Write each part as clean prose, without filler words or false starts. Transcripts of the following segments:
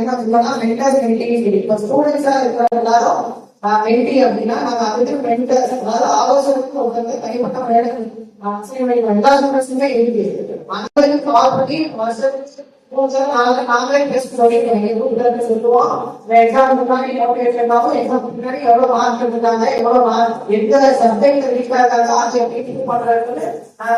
என்ன சொல்லலாம், மென்டர்ஸ் மென்டி. இப்போ ஸ்டூடெண்ட்ஸா இருக்கிற எல்லாரும் மென்டி அப்படின்னா நாங்க அதுக்கு மென்டர்ஸ், அதாவது ஆலோசனைக்கு ஒருத்தவங்க தனிப்பட்ட முறையான எல்லா ஸ்டூடெண்ட்ஸுமே எழுதி கால் பண்ணி நாங்களே டெஸ்ட் சொல்லிடுவோம், சொல்லுவோம் எக்ஸாம் முன்னாடி எக்ஸாம் முன்னாடி எவ்வளவு மார்க் எடுத்தாங்க, எவ்வளவு மார்க் எந்த சப்ஜெக்ட் வீக்கா இருக்காங்க ஆட்சி அப்படின்னு பண்றது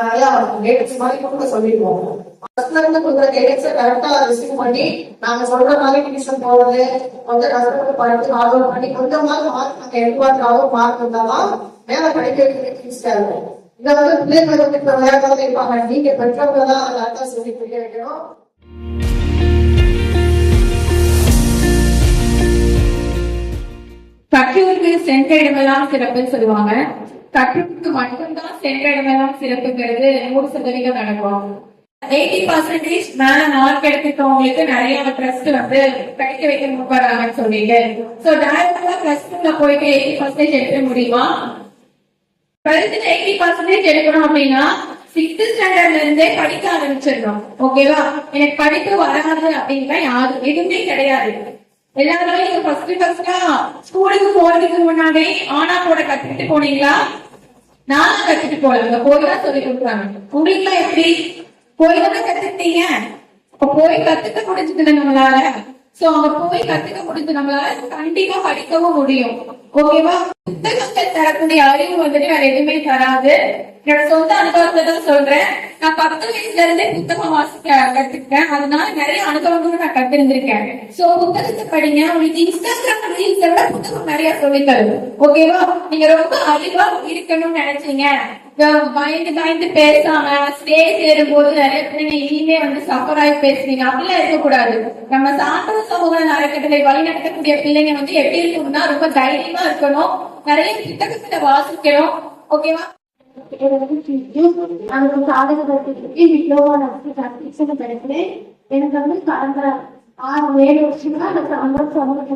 நிறையா கைடன்ஸ் மாதிரி கூட சொல்லிடுவோம். ஃபர்ஸ்ட்ல இருந்து கொடுக்குற கைடன்ஸை கரெக்டா ரிசீவ் பண்ணி நாங்க சொல்ற மாதிரி டியூஷன் போறது, கொஞ்சம் கஷ்டப்பட்டு படிச்சு ஆர்வம் பண்ணி கொஞ்சமாவது மார்க் நாங்க எதிர்பார்க்காத மார்க் இருந்தாதான் மேல படிக்க வைக்கிறதுக்கு ஈஸியா இருக்கும். இதை வந்து பிள்ளைகள் வந்து இப்ப விளையாட்டாக இருப்பாங்க, நீங்க பெற்றவங்க தான் கரெக்டா சொல்லி புரிய வைக்கணும். கற்றோருக்கு சென்ற இடமெல்லாம் சிறப்புன்னு சொல்லுவாங்க. கற்றோருக்கு மட்டும்தான் சென்ற இடமெல்லாம் சிறப்புங்கிறது 100% நடக்கும். 80% மேல மார்க் எடுத்துக்கவங்களுக்கு நிறைய ட்ரஸ்ட் வந்து படிக்க வைக்க முன்வராங்கன்னு சொல்லிட்டு சோ டைரக்டா பிளஸ் 2ல போயிட்டு 80% எடுக்க முடியுமா? 80% எடுக்கணும் அப்படின்னா 6th ஸ்டாண்டர்ட்ல இருந்தே படிக்க ஆரம்பிச்சிடணும். ஓகேவா? எனக்கு படிப்பு வராது அப்படின்னா யாரும் எதுவுமே கிடையாது. எல்லாருமே நீங்க ஃபர்ஸ்டா ஸ்கூலுக்கு போறதுக்கு முன்னாடி ஆனா போட கத்துக்கிட்டு போனீங்களா? நானும் கத்துட்டு போல, போய் தான் சொல்லி கொடுக்குறாங்க. உங்களுக்கு எல்லாம் எப்படி போய் தானே கத்துக்கிட்டீங்க? இப்ப போய் கத்துக்க முடிஞ்சது நம்மளால. சோ அங்க போய் கத்துக்க முடிஞ்சது நம்மளால கண்டிப்பா படிக்கவும் முடியும். ஓகேவா? புத்தகங்கள் தரக்கூடிய அறிவு வந்துட்டு வேற எதுவுமே தராது. என்னோட சொந்த அனுபவத்துல தான் சொல்றேன். நான் 10 வயசுல இருந்தே புத்தகம் வாசிக்க கத்துக்கிட்டேன். அதனால நிறைய அனுபவங்களும் நான் கத்திருந்திருக்கேன். சோ புத்தகத்தை படிங்க. உங்களுக்கு இன்ஸ்டாகிராம் ரீல்ஸை விட புத்தகம் நிறைய சொல்லி தருது. ஓகேவா? நீங்க ரொம்ப அறிவா இருக்கணும்னு நினைச்சீங்க, பயந்து பேசாம ஸ்டேஜ் ஏறும்போது நிறைய பிள்ளைங்க இனிமே வந்து சஃபராகி பேசுறீங்க, அப்படிலாம் இருக்கக்கூடாது. நம்ம சாதாரண சமூக நலக்கட்டளை வழிநடத்தக்கூடிய பிள்ளைங்க வந்து எப்படி இருக்கணும்னா ரொம்ப தைரியமா இருக்கணும், நிறைய புத்தகத்தை வாசிக்கணும். ஓகேவா? எனக்கு வந்து கடந்த 6-7 வருஷமா எனக்கு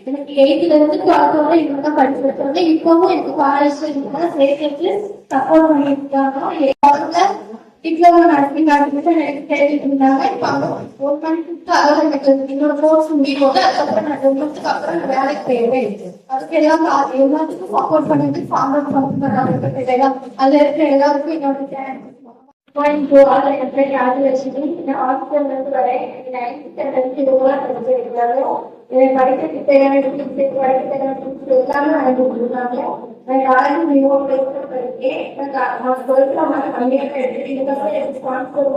எனக்கு 8th இருந்து 12th வரை இவங்கதான் படிச்சிருக்காங்க. இப்பவும் எனக்கு காலேஜ் சேர்த்து சப்போர்ட் பண்ணிருக்காங்க. டிப்ளமோ நடத்திட்டு எனக்கு தெரிஞ்சுட்டு இருந்தாங்க. இப்ப அங்க 1 மந்த்துக்காக எனக்கு இன்னொரு கோர்ஸ் முடியும். அதுக்கப்புறம் நான் 2 மந்த்துக்கு அப்புறம் வேலைக்கு போயிடுவே இருக்கு. அதுக்கு எல்லாத்துக்கும் சப்போர்ட் பண்ணிட்டு ஃபார்வர்ட் பண்ணுறாங்க. அதுல இருக்கிற எல்லாருக்கும் என்னோட ஹாஸ்பிட்டல் இருந்து வரேன். 9th ஸ்டாண்டர்ட் எனக்கு படிக்கிறதுக்கு தேவையான எல்லாமே வாங்கி கொடுத்தாங்க. நான் யாரும் படிக்கேன். நான் 12th கம்மியாக எடுத்துட்டு எனக்கு ஸ்பான்சர்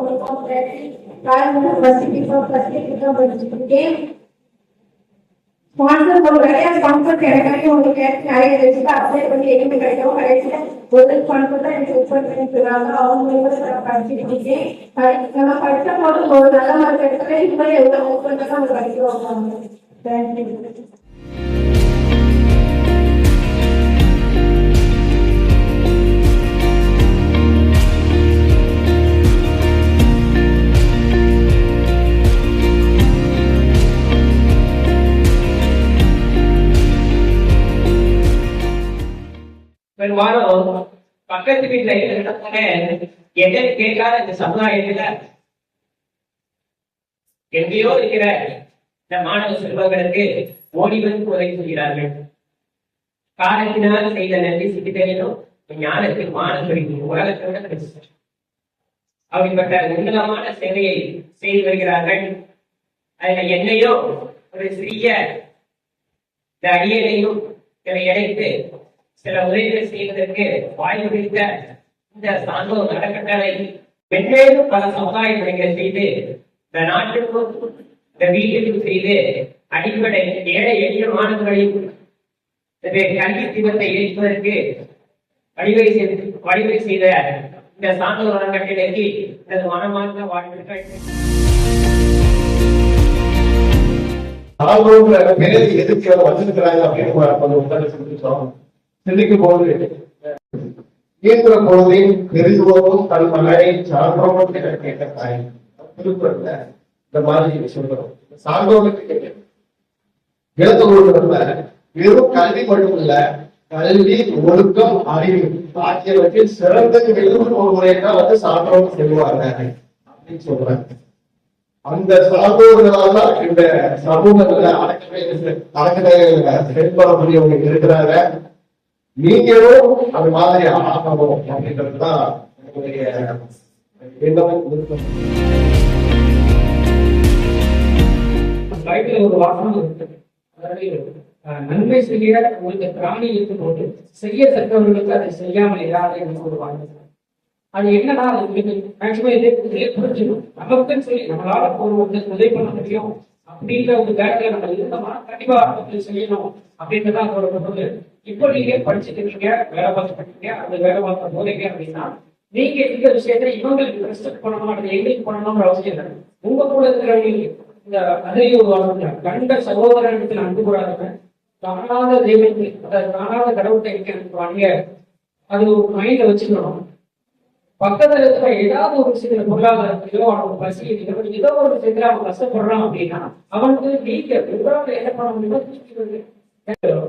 படிச்சுட்டு இருக்கேன். ஸ்பான்சர் கிடையாது, ஸ்பான்சர் கிடைக்காது. உங்களுக்கு நிறைய வச்சுட்டு அப்ளை பண்ணி எதுவுமே கிடைக்கும். கடைசியில ஒரு ஸ்பான்சர் தான் எனக்கு ஓப்பன் பண்ணி சொல்றாங்க. அவங்க படிச்சுட்டு இருக்கேன். நான் படிச்ச போது ஒரு நல்ல மார்க் எடுத்துட்டு இது மாதிரி எவ்வளவு ஓப்பன் தான் அவங்க படிக்க வைப்பாங்க. தேங்க்யூ. பெரும்பாலும் பக்கத்து வீட்டுல என்னன்னு கேட்காத இந்த சமுதாயத்துல எங்கேயோ இருக்கிற இந்த மாணவ செல்வங்களுக்கு ஓடி வந்து உதவி செய்கிறார்கள். காலத்தினால் செய்த நன்றி சிக்கித்தேனும் ஞானத்தில் மாணவர்கள் உலகத்தோட அப்படிப்பட்ட உன்னதமான சேவையை செய்து வருகிறார்கள். அதுல என்னையோ ஒரு சிறிய இந்த அடியனையும் இதை இணைத்து சில உதவிகளை செய்வதற்கு வாய்ப்புளித்த இந்த சான்றோர் அறக்கட்டளை மென்மேலும் பல சமுதாய பணிகளை செய்து இந்த நாட்டுக்கும் இந்த வீட்டுக்கும் செய்து அடிப்படை ஏழை எளிய மாணவர்களின் கல்வி தீபத்தை ஏற்பதற்கு வழிவகை செய்த இந்த சான்றோர் அறக்கட்டளைக்கு எனது மனமார்ந்த வாழ்த்துக்கள். எதிர்த்து வச்சிருக்கிறாங்க அப்படின்னு சிந்திக்கும் போது இயங்குற பொழுதையும் பெரிதுவோரும் தன் மகனை சான்றோரும் கேட்ட தாய் திருக்குறள்ல இந்த மாதிரி சொல்றோம். சான்றோருக்கு எழுத்து கொடுக்கறதுல வெறும் கல்வி மட்டும் இல்ல, கல்வி ஒழுக்கம் அறிவு ஆகியவற்றில் சிறந்த எழுதும் ஒரு முறையை தான் வந்து சான்றோர் செல்வாங்க அப்படின்னு சொல்றாங்க. அந்த சான்றோர்களால் தான் இந்த சமூகத்துல அடக்கலை செயல்படக்கூடியவங்க இருக்கிறாங்க. நீங்களும் அது மாதிரி ஆகணும் அப்படின்றதுதான் என்னுடைய எண்ணமும் விருப்பம். பைபிள்ல ஒரு வாசனம் இருக்கு. அதாவது நன்மை செய்ய உங்களுக்கு பிராணி இருக்கும் போது செய்ய தக்கவர்களுக்கு அதை செய்யாமல் இராது என்று ஒரு வாசனம். அது என்னன்னா மேக்சிமம் இதே புரிஞ்சிடும். நமக்குன்னு சொல்லி நம்மளால ஒரு உதவி பண்ண முடியும் அப்படின்ற ஒரு வேலையில நம்ம இருந்தோம்னா கண்டிப்பா செய்யணும் அப்படின்றதான் அதோட பொருள். இப்போ நீங்க படிச்சுட்டு இருக்கீங்க, வேலை பார்த்துருக்கீங்க, அந்த வேலை பார்க்க போறீங்க அப்படின்னா நீங்க இந்த விஷயத்த இவங்களுக்கு ரெஸ்பெக்ட் பண்ணணும் அல்லது எங்களுக்கு பண்ணணும்ன்ற அவசியம் இல்லை. உங்க கூட இருக்கிறவங்களுக்கு இந்த அதையே ஒரு கண்ட சகோதரத்தில் அன்பு கூடாதவங்க காணாத தெய்வத்தில் காணாத கடவுளை வாங்க அது ஒரு மைண்ட்ல வச்சுக்கணும். பக்கத்துல இருக்கிற ஏதாவது ஒரு விஷயத்துல பொருளாதாரத்திலோ அவனுக்கு பசியிலோ ஏதோ ஒரு விஷயத்துல அவன் கஷ்டப்படுறான் அப்படின்னா அவனுக்கு நீங்க எவ்வளவு என்ன பண்ண முடியுமோ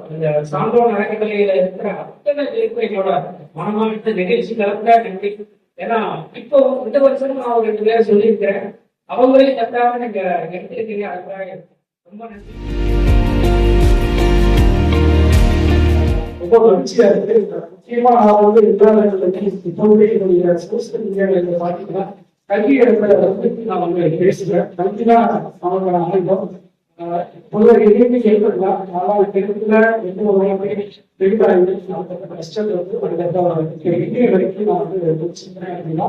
அந்த சான்றோன் அறக்கட்டளையில இருக்கிற அத்தனை பேர்களோட மனமாற்ற நிகழ்ச்சி கலந்த நன்றி. ஏன்னா இப்போ இந்த வருஷம் நான் ஒரு 2 பேரை சொல்லியிருக்கிறேன். அவங்களையும் தட்டாம நீங்க எடுத்துருக்கீங்க. அதுக்காக ரொம்ப நன்றி. ரொம்ப மகிழ்ச்சியா இருக்கு. முக்கியமா நான் வந்து இப்போதைய சோசியல் மீடியாவில் பாத்தீங்கன்னா கல்வி இடத்துல நான் வந்து பேசுறேன். கல்விதான் அவங்க அமைப்போம். பொதுவாக எதுவுமே கேட்கலாம். ஆனால் தெருத்துல எந்த ஒரு பெருமாள் கஷ்டத்தை வந்து வரைக்கும் நான் வந்து முடிச்சுக்கிறேன் அப்படின்னா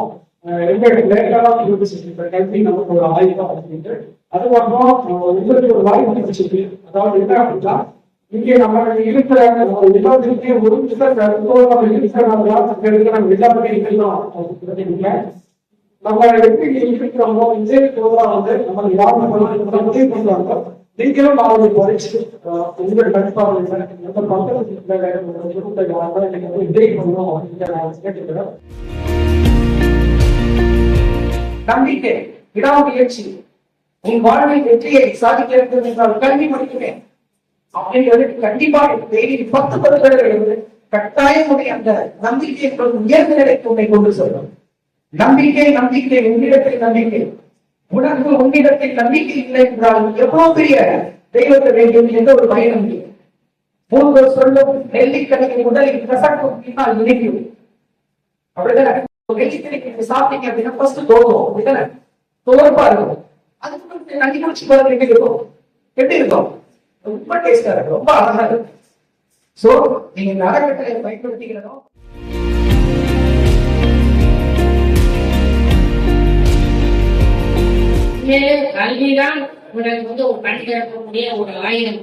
ரொம்ப லேட்டாக கல்வி நமக்கு ஒரு ஆயுதம் அப்படின்ட்டு அதுக்கப்புறம் உங்களுக்கு ஒரு வாய்ப்பு கிடைச்சிருக்கு. அதாவது என்ன அப்படின்னா இங்கே நம்ம இருக்கிற எல்லாத்துக்குமே ஒரு நம்ம எல்லாமே இருக்கணும். நம்ம எப்படி இருக்கிறோமோ இதே போதா வந்து நம்ம யாரும் உதவி பண்ணுவாங்க. நீங்களும் நாளை குறைச்சு உங்கள் கண்டிப்பாக எந்த மக்களுக்கு உதவி பண்ணணும் அப்படின்னு நான் கேட்டுக்கிறேன். நம்பிக்கை, விடாமுயற்சி, உன் வாழ்வில் வெற்றியை சாதிக்க வேண்டும் என்றால் கல்வி படிக்கிறேன் அப்படின்றது கண்டிப்பாக டெய்லி 10 வருடங்கள் கட்டாயம் அந்த நம்பிக்கை உயர்ந்த நிலைக்கு உன்னை கொண்டு செல்லும். நம்பிக்கை நம்பிக்கை உன்னிடத்தில் நம்பிக்கை. உனக்கு உன்னிடத்தில் நம்பிக்கை இல்லை என்றால் எவ்வளவு பெரிய தெய்வத்தை வேண்டும் என்ற ஒரு பயணம் இல்லை. மூன்று சொல்லும் நெல்லிக்கணிக்கு முதலில் கசக்கும் பின்னால் இணைக்கும். அப்படிதானே? நெல்லிக்கணிக்கு சாப்பிட்டீங்க அப்படின்னா ஃபர்ஸ்ட் தோணும். அப்படிதானே? தோற்பா இருக்கும். அதுக்கு நன்றி முடிச்சு பாருங்க எப்படி இருக்கும். எப்படி இருக்கும்? ரொம்ப டேஸ்டா இருக்கு, ரொம்ப அழகா இருக்கு. சோ நீங்க நரக்கட்டளை பயன்படுத்திக்கிறதும் கல்விதான் உனக்கு வந்து ஒரு கண் திறக்கக்கூடிய ஒரு ஆயுதம்.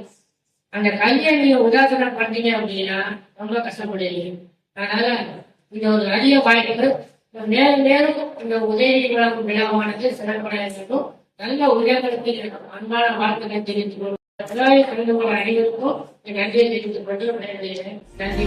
அந்த கல்வியை நீங்க உதாசனம் பண்ணீங்க அப்படின்னா ரொம்ப கஷ்டப்படுவீங்க. அதனால இந்த ஒரு அரிய வாய்ப்பு நேரம் நேரம் இந்த உதவி விழாவானது சிறப்பட வேண்டும். நல்ல உதயங்களுக்கு அன்பான வாழ்த்துக்களை தெரிவித்துக் கொள்வோம். அனைவருக்கும் நன்றியை தெரிவித்துக் கொண்டு நன்றி.